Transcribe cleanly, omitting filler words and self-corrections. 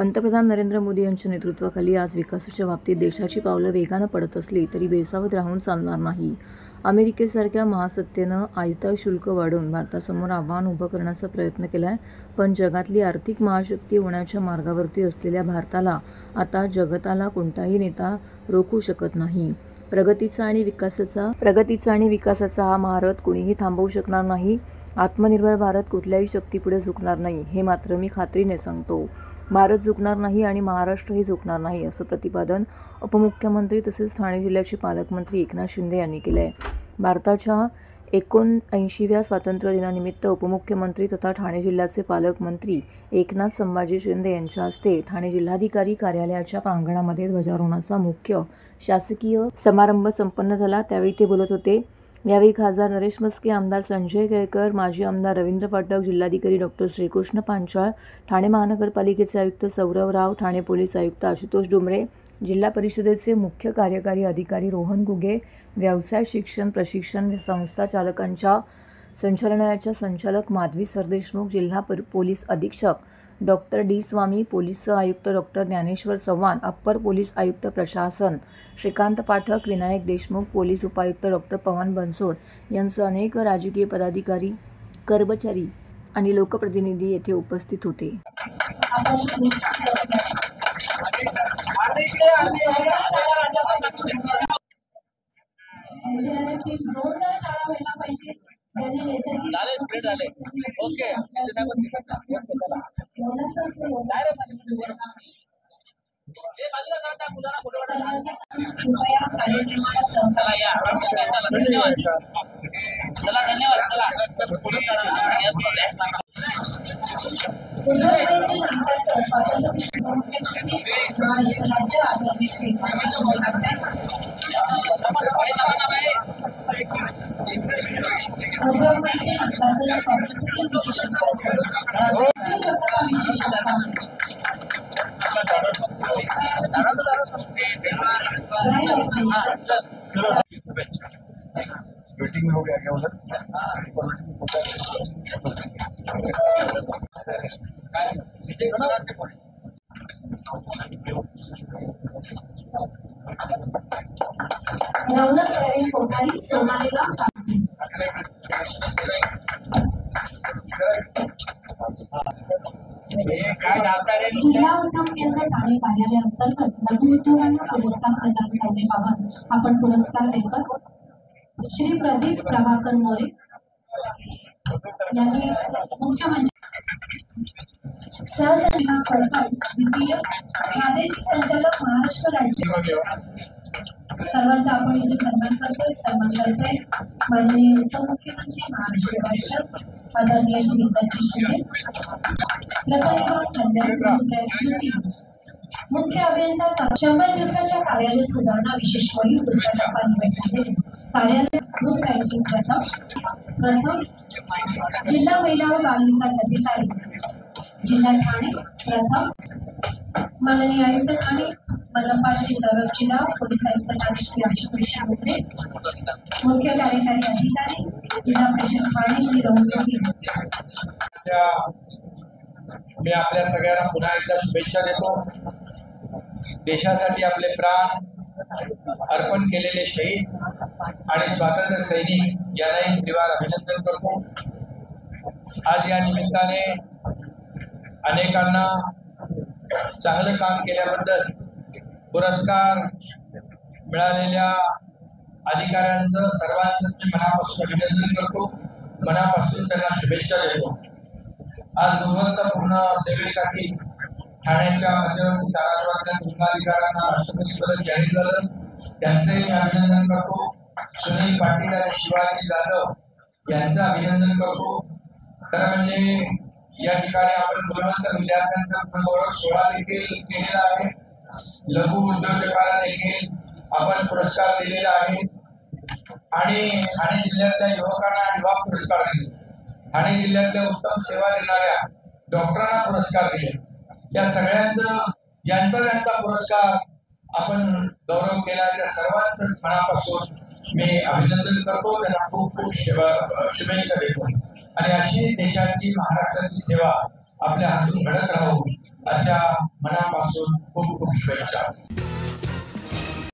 पंतप्रधान नरेंद्र मोदी यांच्या नेतृत्वाखाली आज विकासाच्या बाबतीत देशाची पावलं वेगानं पडत असली तरी बेसावध राहून चालणार नाही. अमेरिकेसारख्या महासत्तेनं आयात शुल्क वाढवून भारतासमोर आव्हान उभं करण्याचा प्रयत्न केलाय. पण जगातली आर्थिक महाशक्ती होण्याच्या मार्गावरती असलेल्या भारताला आता जगताला कोणताही नेता रोखू शकत नाही. प्रगतीचा आणि विकासाचा हा महारथ कोणीही थांबवू शकणार नाही. आत्मनिर्भर भारत कुठल्याही शक्तीपुढे झुकणार नाही, हे मात्र मी खात्रीने सांगतो. भारत झुकणार नाही आणि महाराष्ट्रही झुकणार नाही, असं प्रतिपादन उपमुख्यमंत्री तसेच ठाणे जिल्ह्याचे पालकमंत्री एकनाथ शिंदे यांनी केलं आहे. भारताच्या 79व्या स्वातंत्र्य दिनानिमित्त उपमुख्यमंत्री तथा ठाणे जिल्ह्याचे पालकमंत्री एकनाथ संभाजी शिंदे यांच्या हस्ते ठाणे जिल्हाधिकारी कार्यालयाच्या प्रांगणामध्ये ध्वजारोहणाचा मुख्य शासकीय समारंभ संपन्न झाला. त्यावेळी ते बोलत होते. यावेळी खासदार नरेश म्हस्के, आमदार संजय केळकर, माजी आमदार रवींद्र फाटक, जिल्हाधिकारी डॉक्टर श्रीकृष्ण पांचाळ, ठाणे महानगरपालिकेचे आयुक्त सौरव राव, ठाणे पोलीस आयुक्त आशुतोष डुमरे, जिल्हा परिषदेचे मुख्य कार्यकारी अधिकारी रोहन गुगे, व्यवसाय शिक्षण प्रशिक्षण संस्था चालकांच्या संचालनालयाच्या संचालक माधवी सरदेशमुख, जिल्हा पोलीस अधीक्षक डॉक्टर डी स्वामी, पोलीस आयुक्त doctor Dnyaneshwar Chavan, upper police आयुक्त प्रशासन श्रीकांत पाठक, विनायक देशमुख, पोलीस उपायुक्त डॉक्टर पवन बनसोड यांसह अनेक राजकीय पदाधिकारी, कर्मचारी आणि लोकप्रतिनिधी येथे उपस्थित होते. मीटिंग में हो गया क्या उधर? जिल्हा उद्योग केंद्र ठाणे कार्यालयाअंतर्गत लघु उद्योगांना पुरस्कार प्रदान करण्याबाबत आपण पुरस्कार देतो. श्री प्रदीप प्रभाकर मोरे यांनी मुख्यमंत्री सहसंचालक फडकड, द्वितीय प्रादेशिक संचालक महाराष्ट्र राज्य, सर्वांचा आपण इथे सन्मान करतोय. माननीय उपमुख्यमंत्री महाराष्ट्र राज्य आदरणीय श्री एकनाथ शिंदे, मुख्य अभियंता 100 दिवसाच्या कार्यालय सुधारणा विशेष मोहीम पुस्तकात निवड झालेली कार्यालय ग्रुप रँकिंग प्रथम जिल्हा महिला व बाल विकास अधिकारी जिल्हा ठाणे प्रथम, माननीय आयुक्त ठाणे मनपा श्री सौरभ जिल्हा, पोलीस आयुक्त ठाणे श्री आशुतोष डुमरे, मुख्य कार्यकारी अधिकारी जिल्हा परिषद ठाणे श्री रोहन गुगे. मी आपल्या सगळ्यांना पुन्हा एकदा शुभेच्छा देतो. देशासाठी आपले प्राण अर्पण केलेले शहीद आणि स्वातंत्र्य सैनिक यांनाही त्रिवार अभिनंदन करतो. आज या निमित्ताने अनेकांना चांगलं काम केल्याबद्दल पुरस्कार मिळालेल्या अधिकाऱ्यांचं सर्वांचं मी मनापासून अभिनंदन करतो, मनापासून त्यांना शुभेच्छा देतो. आज गुणवत्तापूर्ण सेवेसाठी ठाण्याच्या मध्यवर्ती कारागृहातल्या जिल्हाधिकाऱ्यांना राष्ट्रपती पदक जाहीर झालं, त्यांचंही मी अभिनंदन करतो. सुनील पाटील आणि शिवाजी जाधव यांचं अभिनंदन करतो. खरं म्हणजे या ठिकाणी आपण गुणवंत विद्यार्थ्यांचा गुणगौरव सोहळा देखील केलेला आहे. लघु उद्योजकांना देखील आपण पुरस्कार दिलेला आहे आणि ठाणे जिल्ह्यातल्या युवकांना युवा पुरस्कार दिले. ठाणे जिल्ह्यातल्या उत्तम सेवा देणाऱ्या डॉक्टरांना पुरस्कार दिले. या सगळ्यांचं ज्यांचा पुरस्कार आपण गौरव केला त्या सर्वांचं मनापासून मी अभिनंदन करतो. त्यांना खूप खूप शुभेच्छा देतो आणि अशी देशाची महाराष्ट्राची सेवा आपल्या हातून घडत राहू अशा मनापासून खूप खूप शुभेच्छा.